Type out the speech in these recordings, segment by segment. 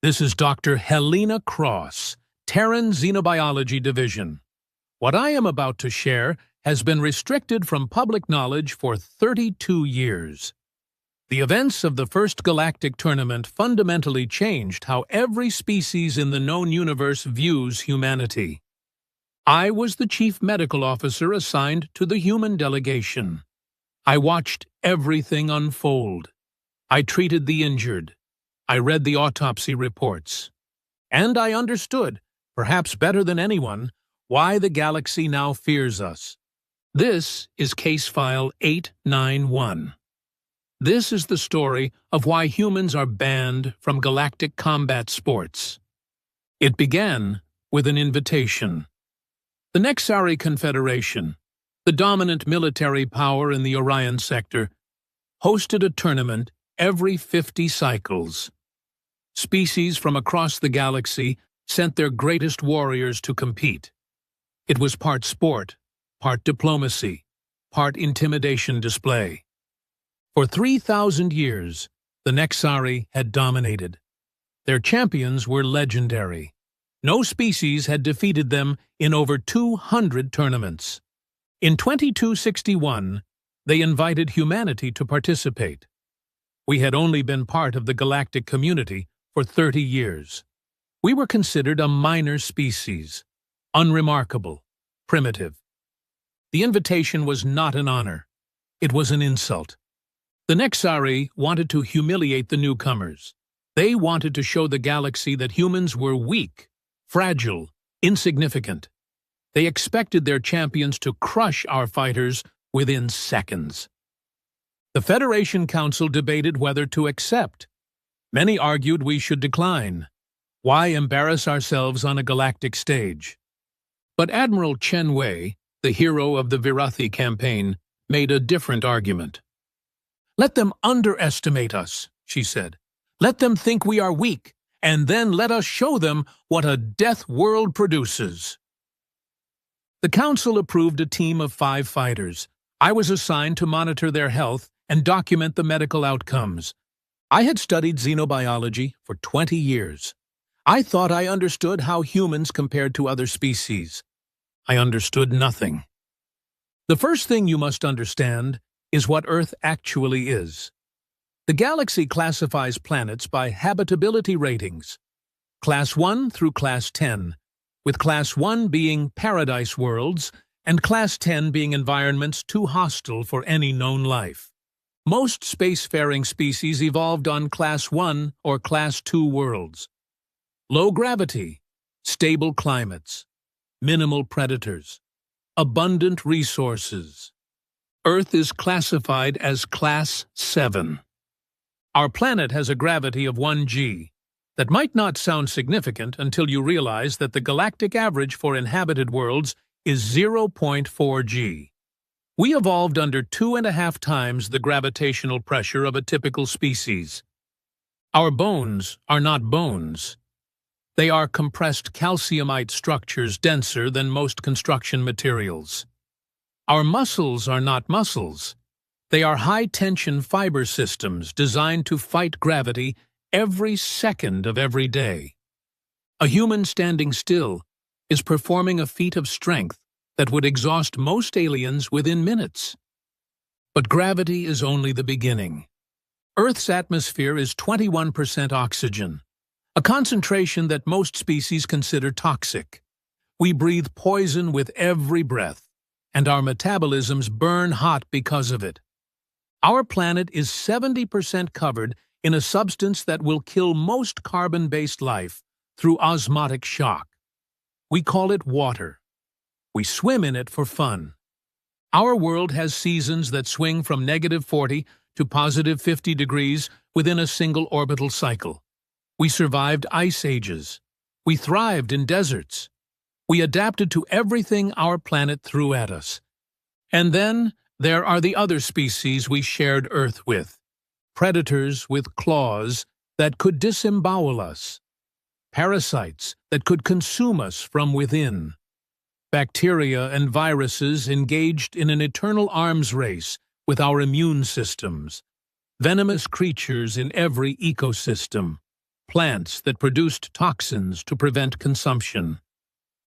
This is Dr. Helena Cross, Terran Xenobiology Division. What I am about to share has been restricted from public knowledge for 32 years. The events of the first galactic tournament fundamentally changed how every species in the known universe views humanity. I was the chief medical officer assigned to the human delegation. I watched everything unfold. I treated the injured. I read the autopsy reports. And I understood, perhaps better than anyone, why the galaxy now fears us. This is Case File 891. This is the story of why humans are banned from galactic combat sports. It began with an invitation. The Nexari Confederation, the dominant military power in the Orion sector, hosted a tournament every 50 cycles. Species from across the galaxy sent their greatest warriors to compete. It was part sport, part diplomacy, part intimidation display. For 3,000 years, the Nexari had dominated. Their champions were legendary. No species had defeated them in over 200 tournaments. In 2261, they invited humanity to participate. We had only been part of the galactic community for 30 years. We were considered a minor species, unremarkable, primitive. The invitation was not an honor. It was an insult. The Nexari wanted to humiliate the newcomers. They wanted to show the galaxy that humans were weak, fragile, insignificant. They expected their champions to crush our fighters within seconds. The Federation Council debated whether to accept. Many argued we should decline. Why embarrass ourselves on a galactic stage? But Admiral Chen Wei, the hero of the Virathi campaign, made a different argument. "Let them underestimate us," she said. "Let them think we are weak, and then let us show them what a death world produces." The council approved a team of 5 fighters. I was assigned to monitor their health and document the medical outcomes. I had studied xenobiology for 20 years. I thought I understood how humans compared to other species. I understood nothing. The first thing you must understand is what Earth actually is. The galaxy classifies planets by habitability ratings, Class 1 through Class 10, with Class 1 being paradise worlds and Class 10 being environments too hostile for any known life. Most spacefaring species evolved on Class 1 or Class 2 worlds. Low gravity, stable climates, minimal predators, abundant resources. Earth is classified as Class 7. Our planet has a gravity of 1 g. That might not sound significant until you realize that the galactic average for inhabited worlds is 0.4 g. We evolved under 2.5 times the gravitational pressure of a typical species. Our bones are not bones. They are compressed calciumite structures denser than most construction materials. Our muscles are not muscles. They are high-tension fiber systems designed to fight gravity every second of every day. A human standing still is performing a feat of strength that would exhaust most aliens within minutes. But gravity is only the beginning. Earth's atmosphere is 21% oxygen, a concentration that most species consider toxic. We breathe poison with every breath, and our metabolisms burn hot because of it. Our planet is 70% covered in a substance that will kill most carbon-based life through osmotic shock. We call it water. We swim in it for fun. Our world has seasons that swing from -40 to +50 degrees within a single orbital cycle. We survived ice ages. We thrived in deserts. We adapted to everything our planet threw at us. And then there are the other species we shared Earth with. Predators with claws that could disembowel us. Parasites that could consume us from within. Bacteria and viruses engaged in an eternal arms race with our immune systems. Venomous creatures in every ecosystem. plants that produced toxins to prevent consumption.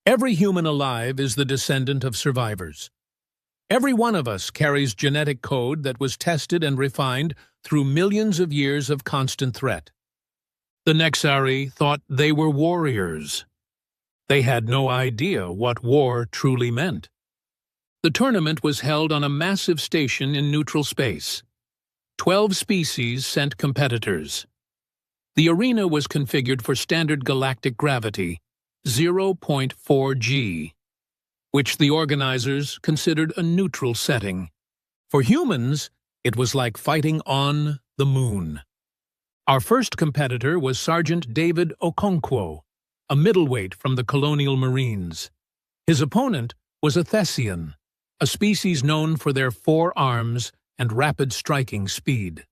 Every human alive is the descendant of survivors. Every one of us carries genetic code that was tested and refined through millions of years of constant threat. The Nexari thought they were warriors. They had no idea what war truly meant. The tournament was held on a massive station in neutral space. 12 species sent competitors. The arena was configured for standard galactic gravity, 0.4 g, which the organizers considered a neutral setting. For humans, it was like fighting on the moon. Our first competitor was Sergeant David Okonkwo, a middleweight from the Colonial Marines. His opponent was a Thessian, a species known for their 4 arms and rapid striking speed.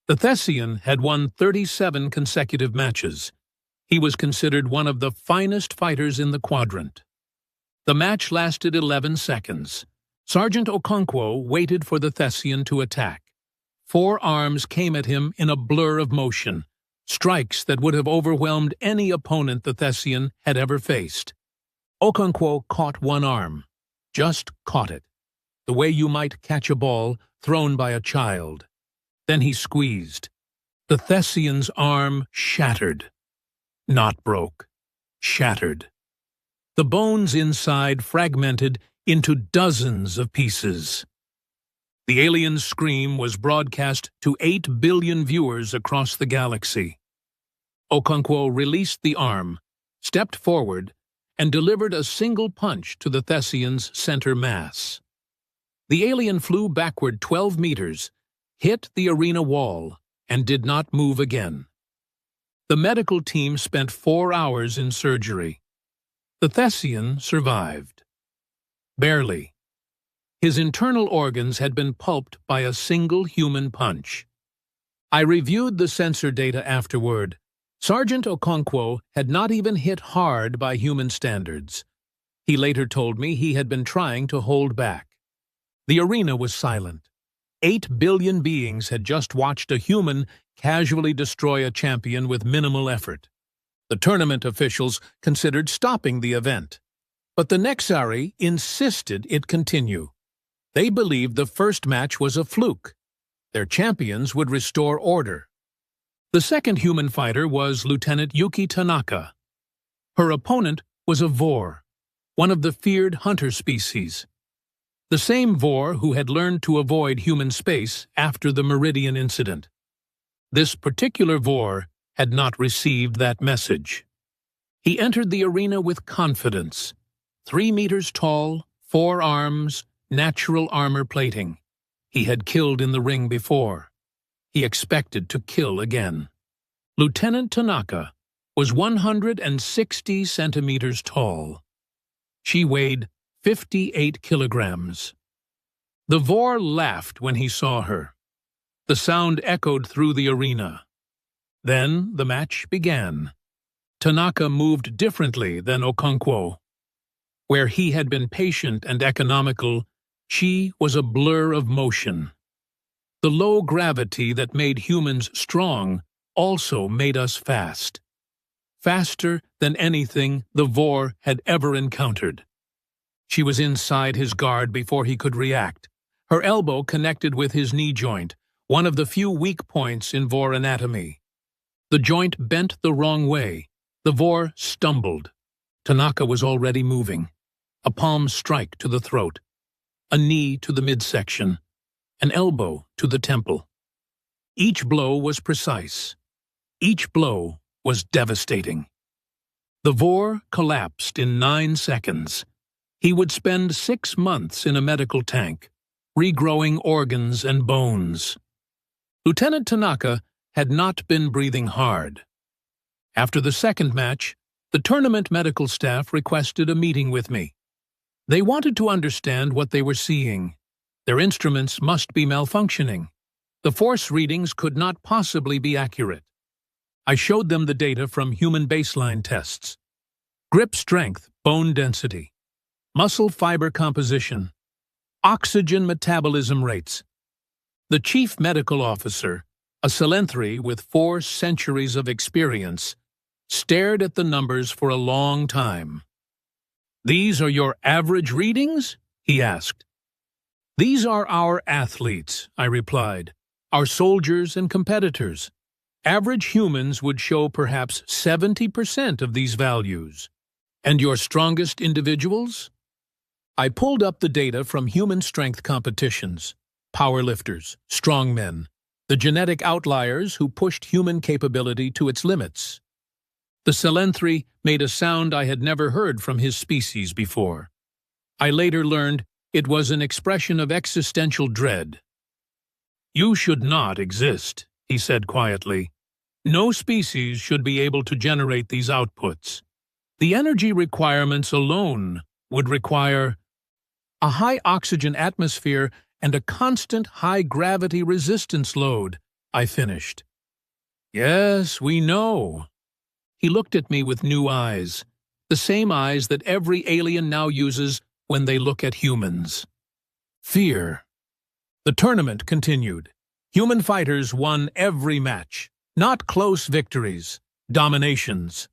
The Thessian had won 37 consecutive matches. He was considered one of the finest fighters in the quadrant. The match lasted 11 seconds. Sergeant Okonkwo waited for the Thessian to attack. 4 arms came at him in a blur of motion, strikes that would have overwhelmed any opponent the Thessian had ever faced. Okonkwo caught one arm, just caught it, the way you might catch a ball thrown by a child. Then he squeezed. The Thessian's arm shattered. Not broke, shattered. The bones inside fragmented into dozens of pieces. The alien's scream was broadcast to 8 billion viewers across the galaxy. Okonkwo released the arm, stepped forward, and delivered a single punch to the Thessian's center mass. The alien flew backward 12 meters, hit the arena wall, and did not move again. The medical team spent 4 hours in surgery. The Thessian survived. Barely. His internal organs had been pulped by a single human punch. I reviewed the sensor data afterward. Sergeant Okonkwo had not even hit hard by human standards. He later told me he had been trying to hold back. The arena was silent. 8 billion beings had just watched a human casually destroy a champion with minimal effort. The tournament officials considered stopping the event, but the Nexari insisted it continue. They believed the first match was a fluke. Their champions would restore order. The second human fighter was Lieutenant Yuki Tanaka. Her opponent was a Vor, one of the feared hunter species. The same Vor who had learned to avoid human space after the Meridian incident. This particular Vor had not received that message. He entered the arena with confidence. 3 meters tall, 4 arms, natural armor plating. He had killed in the ring before. He expected to kill again. Lieutenant Tanaka was 160 centimeters tall. She weighed 58 kilograms. The Vor laughed when he saw her. The sound echoed through the arena. Then the match began. Tanaka moved differently than Okonkwo. Where he had been patient and economical, she was a blur of motion. The low gravity that made humans strong also made us fast. Faster than anything the Vor had ever encountered. She was inside his guard before he could react. Her elbow connected with his knee joint, one of the few weak points in Vor anatomy. The joint bent the wrong way. The Vor stumbled. Tanaka was already moving. A palm strike to the throat. A knee to the midsection. An elbow to the temple. Each blow was precise. Each blow was devastating. The Vor collapsed in 9 seconds. He would spend 6 months in a medical tank, regrowing organs and bones. Lieutenant Tanaka had not been breathing hard. After the second match, the tournament medical staff requested a meeting with me. They wanted to understand what they were seeing. Their instruments must be malfunctioning. The force readings could not possibly be accurate. I showed them the data from human baseline tests. Grip strength, bone density, muscle fiber composition, oxygen metabolism rates. The chief medical officer, A Salenthri with 4 centuries of experience stared at the numbers for a long time. "These are your average readings?" he asked. "These are our athletes," I replied, "our soldiers and competitors. Average humans would show perhaps 70% of these values. And your strongest individuals?" I pulled up the data from human strength competitions, powerlifters, strongmen, the genetic outliers who pushed human capability to its limits. The Salenthri made a sound I had never heard from his species before. I later learned it was an expression of existential dread. "You should not exist," he said quietly. "No species should be able to generate these outputs. The energy requirements alone would require a high oxygen atmosphere and a constant high-gravity resistance load," I finished. "Yes, we know." He looked at me with new eyes, the same eyes that every alien now uses when they look at humans. Fear. The tournament continued. Human fighters won every match, not close victories, dominations.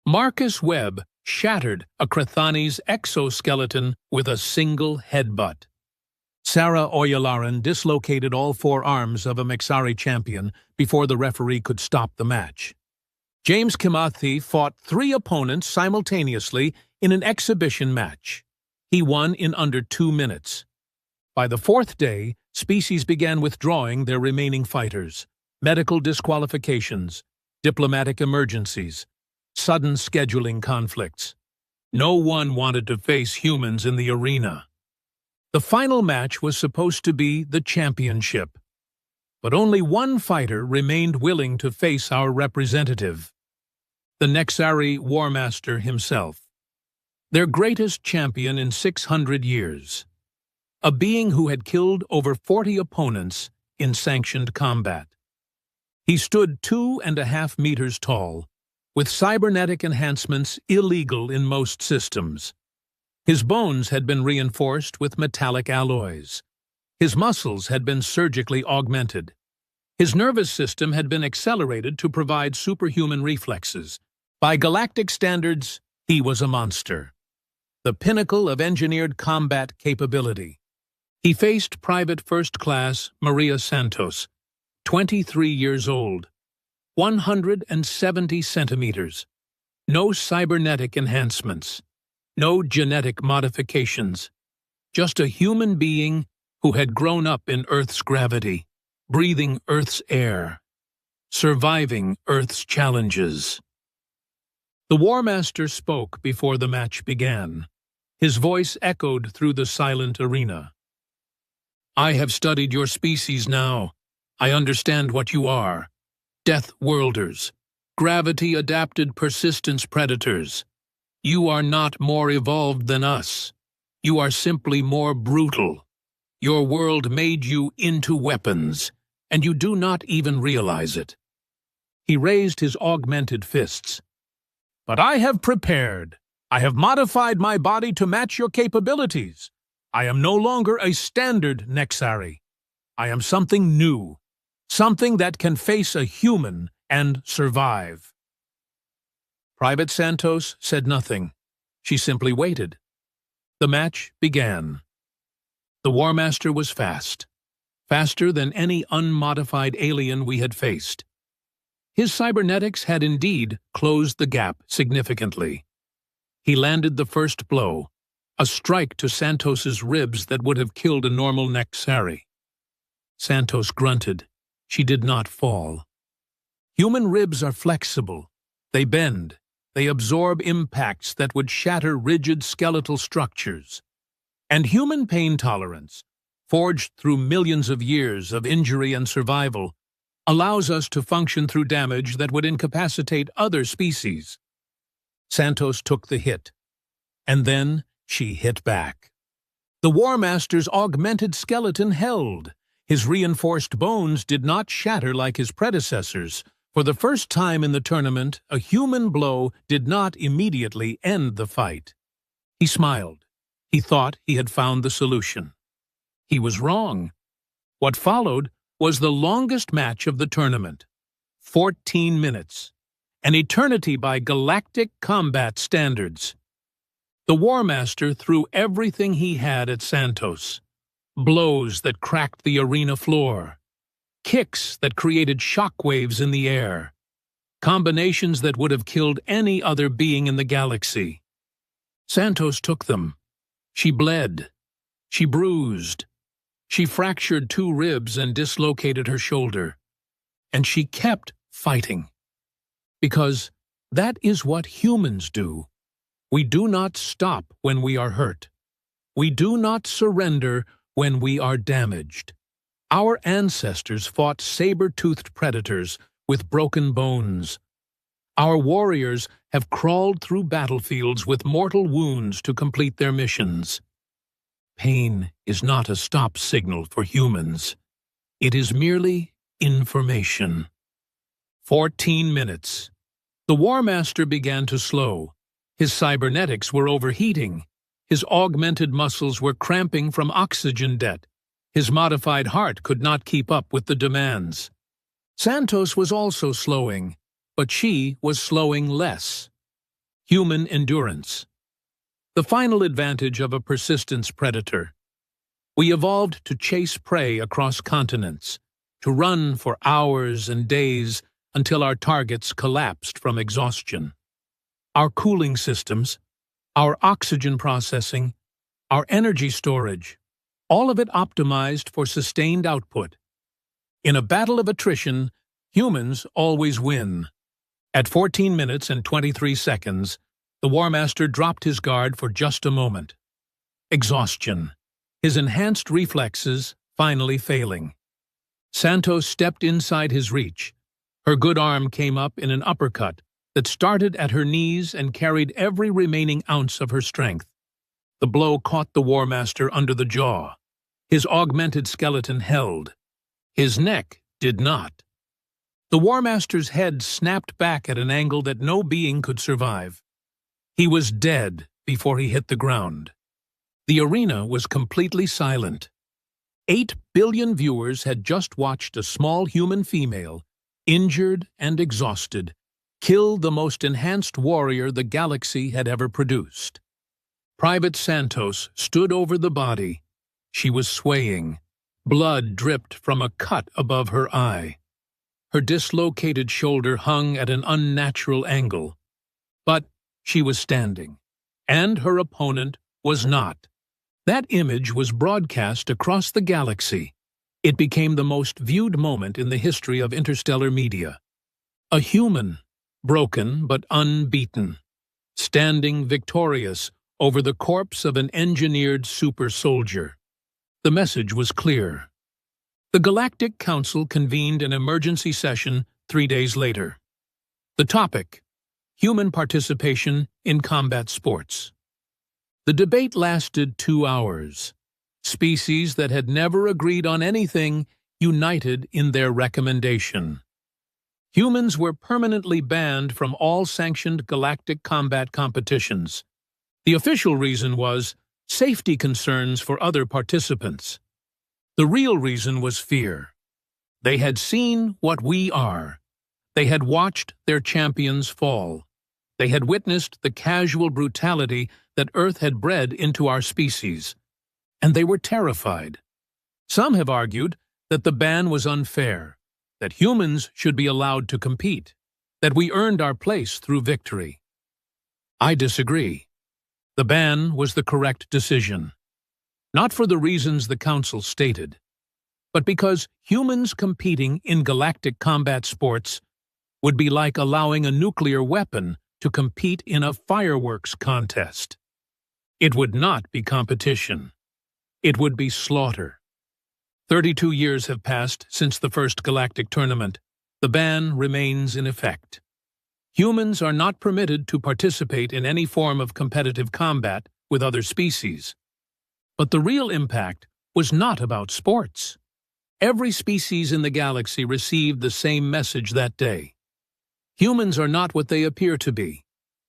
Marcus Webb shattered a Krathani's exoskeleton with a single headbutt. Sarah Oyalaran dislocated all 4 arms of a Mexari champion before the referee could stop the match. James Kimathi fought 3 opponents simultaneously in an exhibition match. He won in under 2 minutes. By the 4th day, species began withdrawing their remaining fighters. Medical disqualifications, diplomatic emergencies, sudden scheduling conflicts. No one wanted to face humans in the arena. The final match was supposed to be the championship. But only one fighter remained willing to face our representative, the Nexari War Master himself, their greatest champion in 600 years, a being who had killed over 40 opponents in sanctioned combat. He stood 2.5 meters tall, with cybernetic enhancements illegal in most systems. His bones had been reinforced with metallic alloys. His muscles had been surgically augmented. His nervous system had been accelerated to provide superhuman reflexes. By galactic standards, he was a monster, the pinnacle of engineered combat capability. He faced Private First Class Maria Santos, 23 years old, 170 centimeters, no cybernetic enhancements, no genetic modifications, just a human being who had grown up in Earth's gravity, breathing Earth's air, surviving Earth's challenges. The War Master spoke before the match began. His voice echoed through the silent arena. "I have studied your species now. I understand what you are. Death Worlders, gravity-adapted persistence predators. You are not more evolved than us. You are simply more brutal. Your world made you into weapons, and you do not even realize it." He raised his augmented fists. "But I have prepared. I have modified my body to match your capabilities. I am no longer a standard Nexari. I am something new, something that can face a human and survive." Private Santos said nothing. She simply waited. The match began. The War Master was fast, faster than any unmodified alien we had faced. His cybernetics had indeed closed the gap significantly. He landed the first blow, a strike to Santos's ribs that would have killed a normal Nexari. Santos grunted. She did not fall. Human ribs are flexible. They bend. They absorb impacts that would shatter rigid skeletal structures. And human pain tolerance, forged through millions of years of injury and survival, allows us to function through damage that would incapacitate other species. Santos took the hit, and then she hit back. The War Master's augmented skeleton held. His reinforced bones did not shatter like his predecessors. For the first time in the tournament, a human blow did not immediately end the fight. He smiled. He thought he had found the solution. He was wrong. What followed was the longest match of the tournament. 14 minutes. An eternity by galactic combat standards. The War Master threw everything he had at Santos. Blows that cracked the arena floor. Kicks that created shockwaves in the air. Combinations that would have killed any other being in the galaxy. Santos took them. She bled. She bruised. She fractured 2 ribs and dislocated her shoulder. And she kept fighting. Because that is what humans do. We do not stop when we are hurt. We do not surrender when we are damaged. Our ancestors fought saber-toothed predators with broken bones. Our warriors have crawled through battlefields with mortal wounds to complete their missions. Pain is not a stop signal for humans. It is merely information. 14 minutes. The War Master began to slow. His cybernetics were overheating. His augmented muscles were cramping from oxygen debt. His modified heart could not keep up with the demands. Santos was also slowing, but she was slowing less. Human endurance. The final advantage of a persistence predator. We evolved to chase prey across continents, to run for hours and days until our targets collapsed from exhaustion. Our cooling systems, our oxygen processing, our energy storage, all of it optimized for sustained output. In a battle of attrition, humans always win. At 14 minutes and 23 seconds, the War Master dropped his guard for just a moment. Exhaustion. His enhanced reflexes finally failing. Santos stepped inside his reach. Her good arm came up in an uppercut that started at her knees and carried every remaining ounce of her strength. The blow caught the War Master under the jaw. His augmented skeleton held. His neck did not. The War Master's head snapped back at an angle that no being could survive. He was dead before he hit the ground. The arena was completely silent. 8 billion viewers had just watched a small human female, injured and exhausted, kill the most enhanced warrior the galaxy had ever produced. Private Santos stood over the body. She was swaying. Blood dripped from a cut above her eye. Her dislocated shoulder hung at an unnatural angle. But she was standing, and her opponent was not. That image was broadcast across the galaxy. It became the most viewed moment in the history of interstellar media. A human, broken but unbeaten, standing victorious over the corpse of an engineered super soldier. The message was clear. The Galactic Council convened an emergency session 3 days later. The topic: human participation in combat sports. The debate lasted 2 hours. Species that had never agreed on anything united in their recommendation. Humans were permanently banned from all sanctioned galactic combat competitions. The official reason was safety concerns for other participants. The real reason was fear. They had seen what we are. They had watched their champions fall. They had witnessed the casual brutality that Earth had bred into our species. And they were terrified. Some have argued that the ban was unfair, that humans should be allowed to compete, that we earned our place through victory. I disagree. The ban was the correct decision. Not for the reasons the Council stated, but because humans competing in galactic combat sports would be like allowing a nuclear weapon to compete in a fireworks contest. It would not be competition. It would be slaughter. 32 years have passed since the first galactic tournament. The ban remains in effect. Humans are not permitted to participate in any form of competitive combat with other species. But the real impact was not about sports. Every species in the galaxy received the same message that day. Humans are not what they appear to be.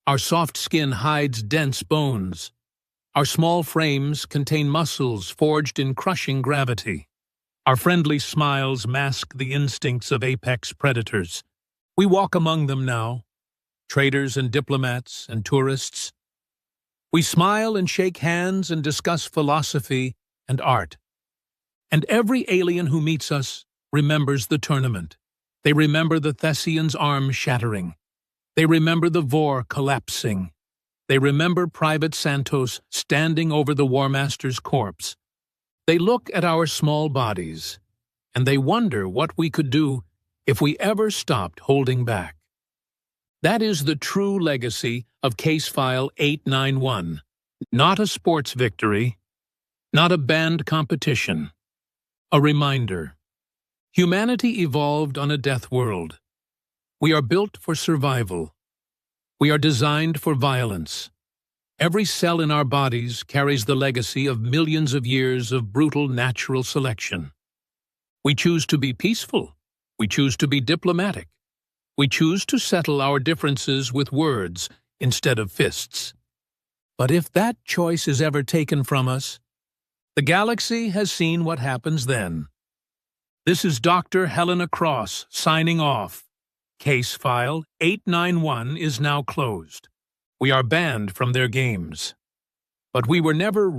Our soft skin hides dense bones. Our small frames contain muscles forged in crushing gravity. Our friendly smiles mask the instincts of apex predators. We walk among them now, traders and diplomats and tourists. We smile and shake hands and discuss philosophy and art. And every alien who meets us remembers the tournament. They remember the Thessian's arm shattering. They remember the Vor collapsing. They remember Private Santos standing over the War Master's corpse. They look at our small bodies, and they wonder what we could do if we ever stopped holding back. That is the true legacy of Case File 891. Not a sports victory, not a band competition. A reminder. Humanity evolved on a death world. We are built for survival. We are designed for violence. Every cell in our bodies carries the legacy of millions of years of brutal natural selection. We choose to be peaceful. We choose to be diplomatic. We choose to settle our differences with words instead of fists. But if that choice is ever taken from us, the galaxy has seen what happens then. This is Dr. Helena Cross signing off. Case File 891 is now closed. We are banned from their games. But we were never